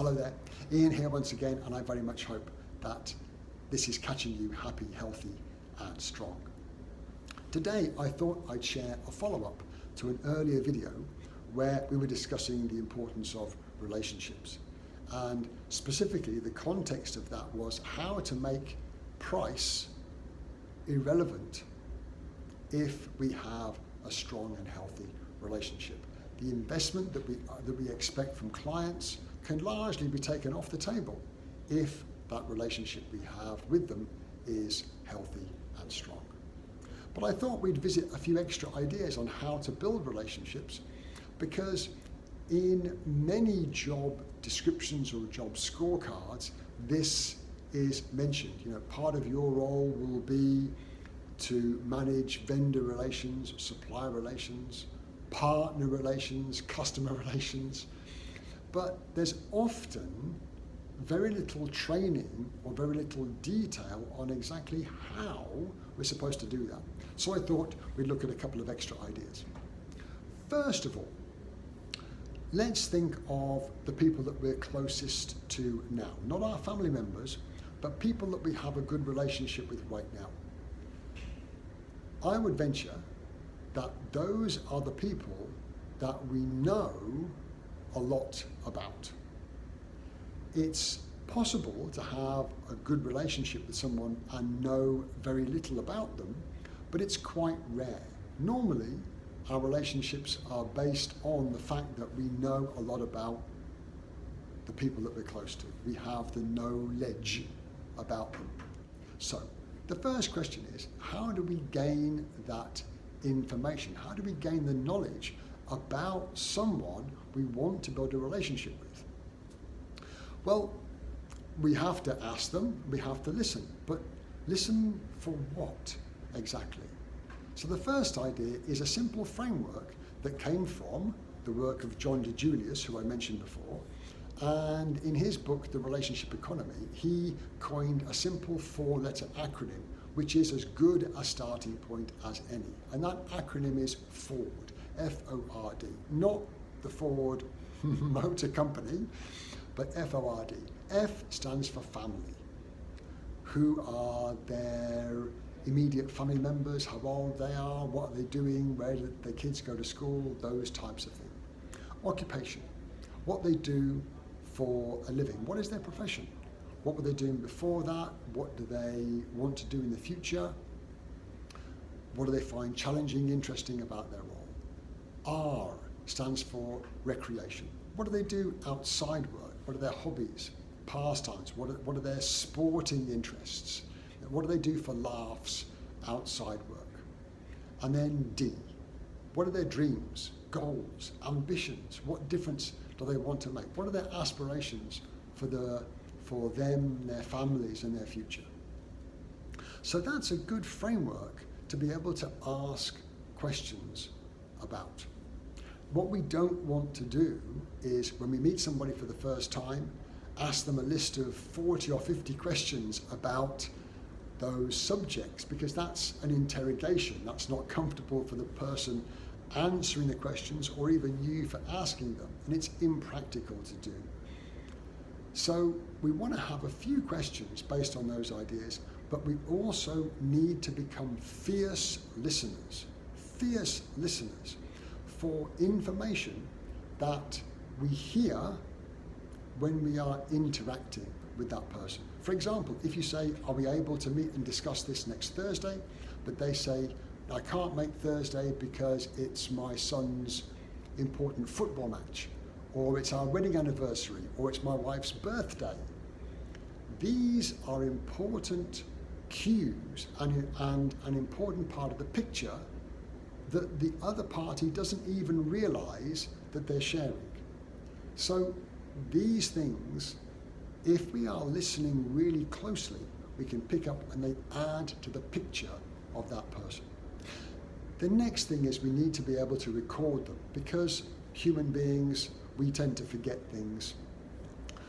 Hello there, Ian here once again, and I very much hope that this is catching you happy, healthy and strong. Today I thought I'd share a follow-up to an earlier video where we were discussing the importance of relationships, and specifically the context of that was how to make price irrelevant if we have a strong and healthy relationship. The investment that we expect from clients can largely be taken off the table if that relationship we have with them is healthy and strong. But I thought we'd visit a few extra ideas on how to build relationships, because in many job descriptions or job scorecards, this is mentioned. Part of your role will be to manage vendor relations, supplier relations, partner relations, customer relations. But there's often very little training or very little detail on exactly how we're supposed to do that. So I thought we'd look at a couple of extra ideas. First of all, let's think of the people that we're closest to now. Not our family members, but people that we have a good relationship with right now. I would venture that those are the people that we know a lot about. It's possible to have a good relationship with someone and know very little about them, but it's quite rare. Normally, our relationships are based on the fact that we know a lot about the people that we're close to. We have the knowledge about them. So, the first question is, how do we gain that information? How do we gain the knowledge about someone we want to build a relationship with? Well, we have to ask them, we have to listen, but listen for what exactly? So the first idea is a simple framework that came from the work of John DeJulius, who I mentioned before, and in his book, The Relationship Economy, he coined a simple 4-letter acronym, which is as good a starting point as any. And that acronym is FORD, F-O-R-D, not the Ford Motor Company, but F-O-R-D. F stands for family. Who are their immediate family members, how old they are, what are they doing, where do their kids go to school, those types of things. Occupation, what they do for a living, what is their profession, what were they doing before that, what do they want to do in the future, what do they find challenging, interesting about their role. R stands for recreation. What do they do outside work? What are their hobbies, pastimes? What are their sporting interests? What do they do for laughs outside work? And then D, what are their dreams, goals, ambitions? What difference do they want to make? What are their aspirations for them, their families and their future? So that's a good framework to be able to ask questions about. What we don't want to do is, when we meet somebody for the first time, ask them a list of 40 or 50 questions about those subjects, because that's an interrogation. That's not comfortable for the person answering the questions or even you for asking them, and it's impractical to do. So we want to have a few questions based on those ideas, but we also need to become fierce listeners for information that we hear when we are interacting with that person. For example, if you say, are we able to meet and discuss this next Thursday? But they say, I can't make Thursday because it's my son's important football match, or it's our wedding anniversary, or it's my wife's birthday. These are important cues and an important part of the picture that the other party doesn't even realize that they're sharing. So these things, if we are listening really closely, we can pick up and they add to the picture of that person. The next thing is we need to be able to record them, because human beings, we tend to forget things.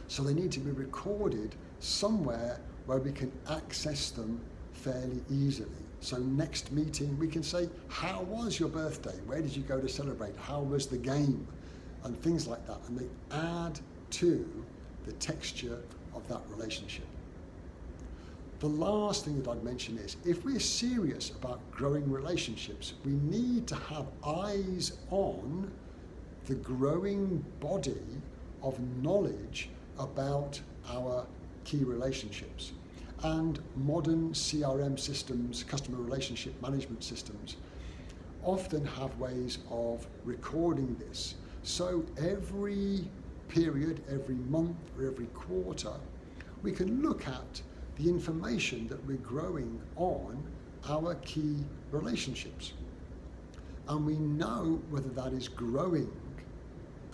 So they need to be recorded somewhere where we can access them fairly easily. So next meeting we can say, how was your birthday? Where did you go to celebrate? How was the game? And things like that. And they add to the texture of that relationship. The last thing that I'd mention is, if we're serious about growing relationships, we need to have eyes on the growing body of knowledge about our key relationships. And modern CRM systems, customer relationship management systems, often have ways of recording this. So every period, every month, or every quarter, we can look at the information that we're growing on our key relationships. And we know whether that is growing,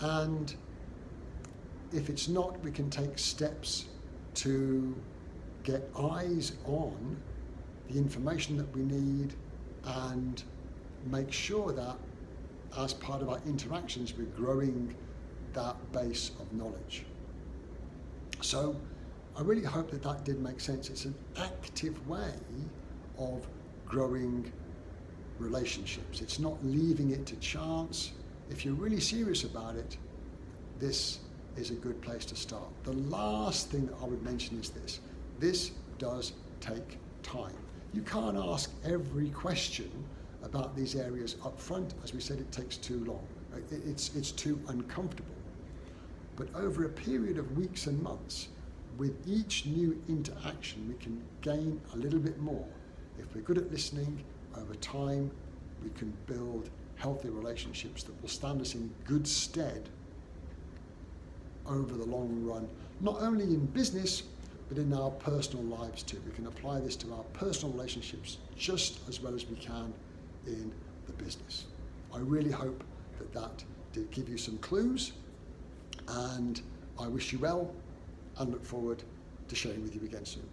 and if it's not, we can take steps to get eyes on the information that we need and make sure that as part of our interactions we're growing that base of knowledge. So I really hope that that did make sense. It's an active way of growing relationships. It's not leaving it to chance. If you're really serious about it, this is a good place to start. The last thing that I would mention is this. This does take time. You can't ask every question about these areas up front. As we said, it takes too long. It's too uncomfortable. But over a period of weeks and months, with each new interaction, we can gain a little bit more. If we're good at listening, over time, we can build healthy relationships that will stand us in good stead over the long run, not only in business, but in our personal lives too. We can apply this to our personal relationships just as well as we can in the business. I really hope that that did give you some clues, and I wish you well and look forward to sharing with you again soon.